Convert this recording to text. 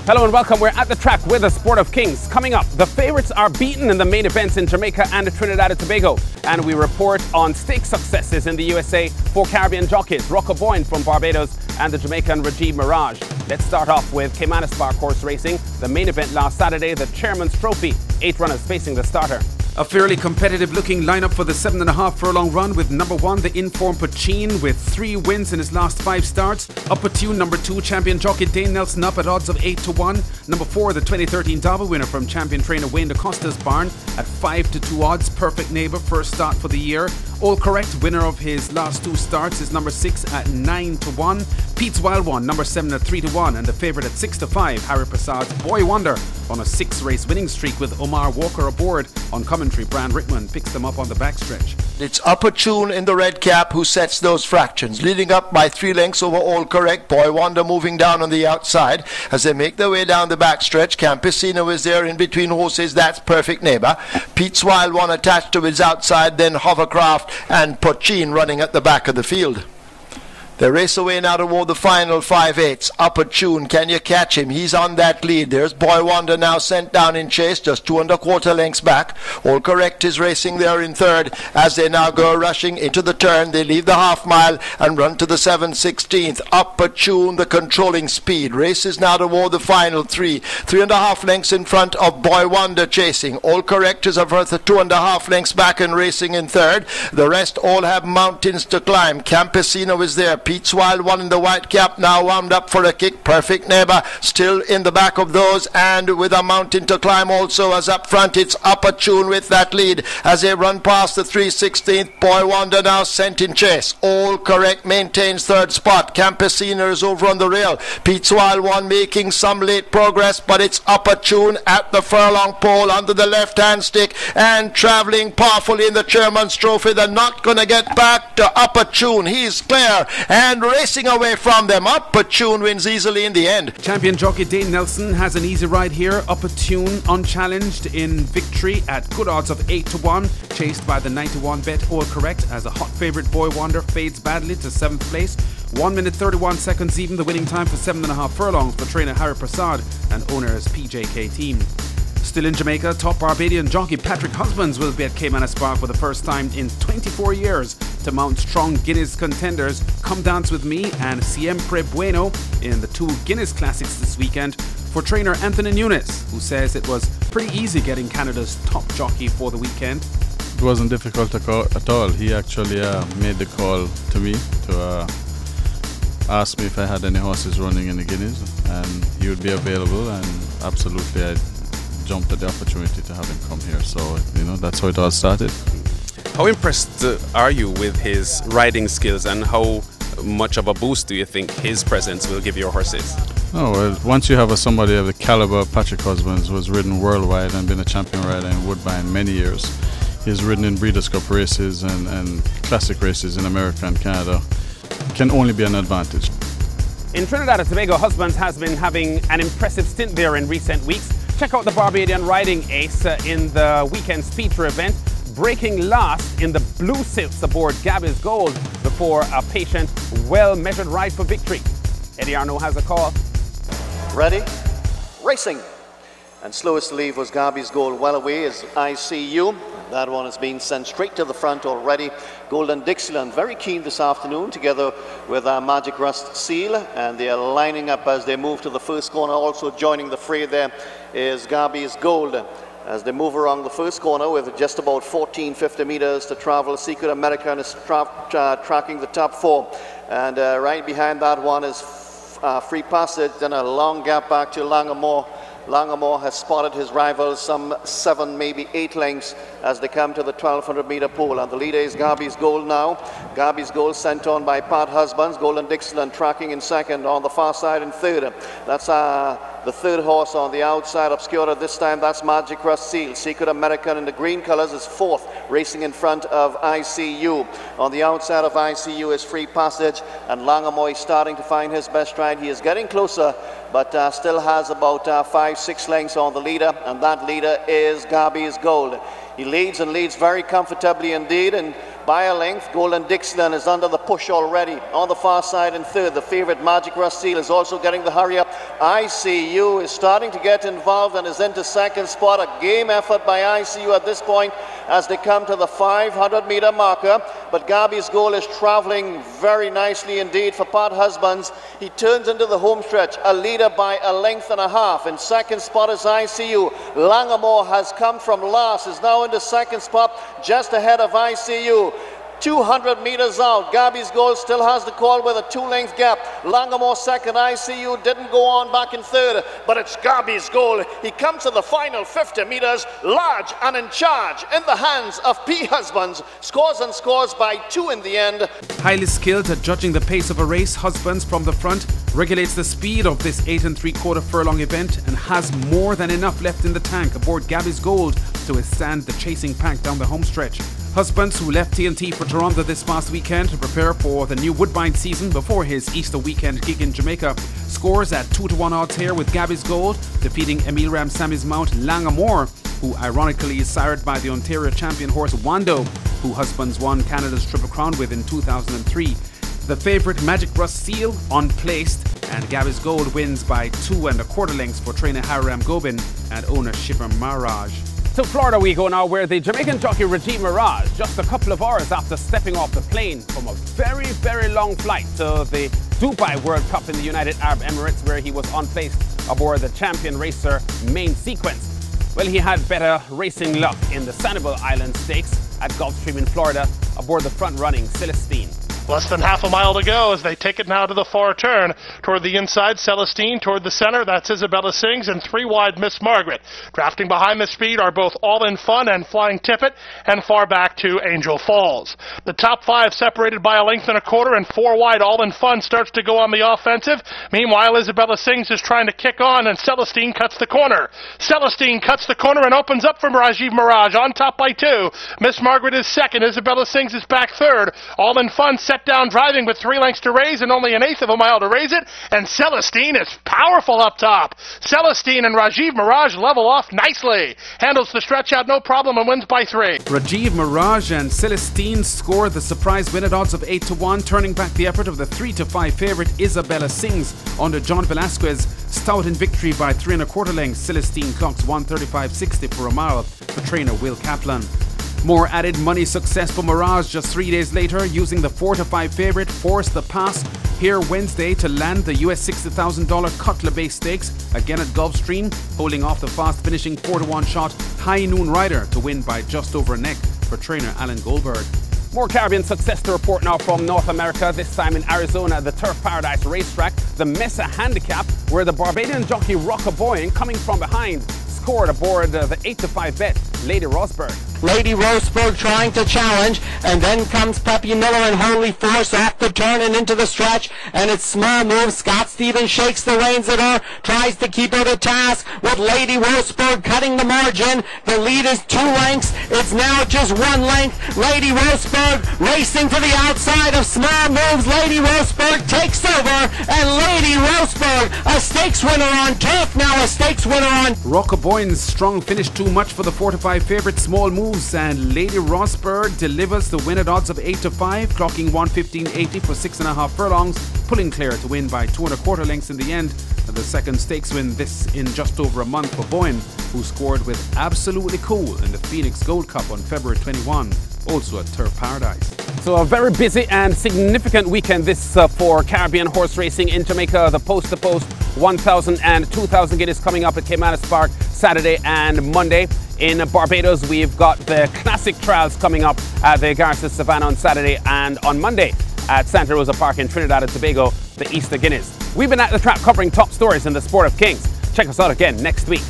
Hello and welcome. We're at the track with the Sport of Kings. Coming up, the favourites are beaten in the main events in Jamaica and Trinidad and Tobago. And we report on stake successes in the USA for Caribbean jockeys. Rocco Bowen from Barbados and the Jamaican Rajiv Maragh. Let's start off with Caymanas Park horse racing. The main event last Saturday, the Chairman's Trophy. 8 runners facing the starter. A fairly competitive looking lineup for the 7.5 furlong run, with number 1, the in-form Pachin, with 3 wins in his last 5 starts. Up a tune, number 2, champion jockey Dane Nelson, up at odds of 8 to 1. Number 4, the 2013 Derby winner from champion trainer Wayne DaCosta's barn at 5 to 2 odds. Perfect Neighbour, first start for the year. All Correct, winner of his last 2 starts, is number 6 at 9 to 1. Pete's Wild One, number 7 at 3 to 1. And the favourite at 6 to 5, Harry Prasad's Boy Wonder, on a 6-race winning streak with Omar Walker aboard. On commentary, Brand Rickman picks them up on the backstretch. It's Upper Tune in the red cap who sets those fractions, leading up by 3 lengths over All Correct. Boy Wonder moving down on the outside as they make their way down the backstretch. Campesino is there in between horses. That's Perfect Neighbour. Pete's Wild One attached to his outside, then Hovercraft and Pachin running at the back of the field. They race away now toward the final 5/8. Upper Tune, can you catch him? He's on that lead. There's Boy Wonder now sent down in chase, just 2 1/4 lengths back. All Correct is racing there in third as they now go rushing into the turn. They leave the half mile and run to the 7/16. Upper Tune, the controlling speed. Races now toward the final 3. 3.5 lengths in front of Boy Wonder chasing. All Correct is a further 2 1/2 lengths back and racing in third. The rest all have mountains to climb. Campesino is there. Pete's Wild One in the white cap now wound up for a kick. Perfect Neighbour still in the back of those, and with a mountain to climb also, as up front it's Upper Tune with that lead as they run past the 3/16. Boy Wonder now sent in chase. All Correct maintains third spot. Campesino is over on the rail. Pete's Wild One making some late progress, but it's Upper Tune at the furlong pole under the left hand stick and travelling powerfully in the Chairman's Trophy. They're not going to get back to Upper Tune. He's clear and racing away from them. Upper Tune wins easily in the end. Champion jockey Dane Nelson has an easy ride here. Upper Tune unchallenged in victory at good odds of 8 to 1, chased by the 9 to 1 bet All Correct, as a hot favourite Boy Wonder fades badly to 7th place. 1 minute 31 seconds even, the winning time for 7.5 furlongs for trainer Harry Prasad and owners PJK team. Still in Jamaica, top Barbadian jockey Patrick Husbands will be at Caymanas Park for the first time in 24 years to mount strong Guineas contenders Come Dance With Me and Siempre Bueno in the 2 Guineas Classics this weekend for trainer Anthony Nunes, who says it was pretty easy getting Canada's top jockey for the weekend. It wasn't difficult at all. He actually made the call to me to ask me if I had any horses running in the Guineas, and he would be available, and absolutely I jumped at the opportunity to have him come here. So, you know, that's how it all started. How impressed are you with his riding skills, and how much of a boost do you think his presence will give your horses? Oh, well, once you have somebody of the caliber of Patrick Husbands, who has ridden worldwide and been a champion rider in Woodbine many years, he's ridden in Breeders' Cup races and classic races in America and Canada, can only be an advantage. In Trinidad and Tobago, Husbands has been having an impressive stint there in recent weeks. Check out the Barbadian riding ace in the weekend's feature event, breaking last in the blue silks aboard Gabby's Gold before a patient, well-measured ride for victory. Eddie Arnaud has a call. Ready? Racing. And slowest to leave was Gabby's Gold. Well away is ICU. That one has been sent straight to the front already. Golden Dixieland very keen this afternoon, together with Magic Rust Seal, and they are lining up as they move to the first corner. Also joining the fray there is Gabby's Gold as they move around the first corner with just about 1450 meters to travel. Secret American is tracking the top 4, and right behind that one is Free Passage, then a long gap back to Langamore. Langamore has spotted his rivals some 7, maybe 8 lengths as they come to the 1200 meter pole, and the leader is Gabby's Gold now. Gabby's Gold sent on by Pat Husbands. Golden Dixieland tracking in second, on the far side in third. That's the third horse on the outside, Obscura this time. That's Magic Rust Seal. Secret American in the green colors is 4th, racing in front of ICU. On the outside of ICU is Free Passage, and Langamore is starting to find his best stride. He is getting closer, but still has about 5-6 lengths on the leader, and that leader is Gabby's Gold. He leads and leads very comfortably indeed, and by a length. Golden Dixieland is under the push already. On the far side in third, the favourite Magic Russ Seal is also getting the hurry up. ICU is starting to get involved and is into second spot. A game effort by ICU at this point as they come to the 500-metre marker. But Gabi's Goal is travelling very nicely indeed for Pat Husbands. He turns into the home stretch, a leader by a length and a half. In second spot is ICU. Langamore has come from last, is now into second spot, just ahead of ICU. 200 metres out. Gabi's Goal still has the call with a 2-length gap. Langamore second, ICU didn't go on back in third, but it's Gabi's Goal. He comes to the final 50 metres, large and in charge, in the hands of P. Husbands. Scores and scores by 2 in the end. Highly skilled at judging the pace of a race, Husbands from the front regulates the speed of this 8 3/4 furlong event and has more than enough left in the tank aboard Gabi's Gold to withstand the chasing pack down the home stretch. Husbands, who left TNT for Toronto this past weekend to prepare for the new Woodbine season before his Easter weekend gig in Jamaica, scores at 2-1 odds here with Gabi's Gold, defeating Emile Ramsami's mount Langamore, who ironically is sired by the Ontario champion horse Wando, who Husbands won Canada's Triple Crown with in 2003. The favourite Magic Russ Seal unplaced, and Gabi's Gold wins by 2 1/4 lengths for trainer Hiram Gobin and owner Rajiv Maragh. To Florida we go now, where the Jamaican jockey Rajiv Maragh, just a couple of hours after stepping off the plane from a very, very long flight to the Dubai World Cup in the United Arab Emirates, where he was unplaced aboard the champion racer main sequence. Well, he had better racing luck in the Sanibel Island Stakes at Gulfstream in Florida aboard the front-running Celestine. Less than half a mile to go as they take it now to the far turn. Toward the inside, Celestine. Toward the center, that's Isabella Sings. And 3 wide, Miss Margaret. Drafting behind the speed are both All In Fun and Flying Tippet. And far back to Angel Falls. The top 5 separated by a length and a quarter. And 4 wide, All In Fun starts to go on the offensive. Meanwhile, Isabella Sings is trying to kick on. And Celestine cuts the corner. Celestine cuts the corner and opens up from Rajiv Maragh. On top by 2. Miss Margaret is second. Isabella Sings is back third. All In Fun set down driving with 3 lengths to raise and only 1/8 of a mile to raise it, and Celestine is powerful up top. Celestine and Rajiv Maragh level off nicely. Handles the stretch out no problem and wins by 3. Rajiv Maragh and Celestine scored the surprise win at odds of 8-1, turning back the effort of the 3-5 favourite Isabella Sings under John Velasquez. Stout in victory by 3 1/4 lengths. Celestine clocks 1:35.60 for a mile for trainer Will Kaplan. More added money success for Maragh just 3 days later, using the 4-5 favourite Force the Pass here Wednesday to land the US $60,000 Cutler Bay Stakes, again at Gulfstream, holding off the fast finishing 4-1 shot High Noon Rider to win by just over a neck for trainer Alan Goldberg. More Caribbean success to report now from North America, this time in Arizona, the Turf Paradise racetrack, the Mesa Handicap, where the Barbadian jockey Rocco Bowen, coming from behind, scored aboard the 8-5 bet Lady Rosberg. Lady Rosberg trying to challenge, and then comes Peppy Miller and Holy Force off the turn and into the stretch, and it's small moves. Scott Stevens shakes the reins at her, tries to keep her to task with Lady Rosberg cutting the margin. The lead is 2 lengths. It's now just 1 length. Lady Rosberg racing to the outside of small moves. Lady Rosberg takes over, and Lady Rosberg, a stakes winner on turf, now a stakes winner on. Rocco Bowen's strong finish too much for the 4-5 favourite Small Moves, and Lady Rosberg delivers the win at odds of 8-5, clocking 1:15.80 for 6.5 furlongs, pulling clear to win by 2 1/4 lengths in the end. The second stakes win this in just over a month for Bowen, who scored with Absolutely Cool in the Phoenix Gold Cup on February 21, also at Turf Paradise. So a very busy and significant weekend this for Caribbean horse racing in Jamaica. The post-to-post 1,000 and 2,000 Guineas coming up at Caymanas Park Saturday and Monday. In Barbados, we've got the classic trials coming up at the Garces Savannah on Saturday, and on Monday at Santa Rosa Park in Trinidad and Tobago, the Easter Guineas. We've been at the track covering top stories in the sport of kings. Check us out again next week.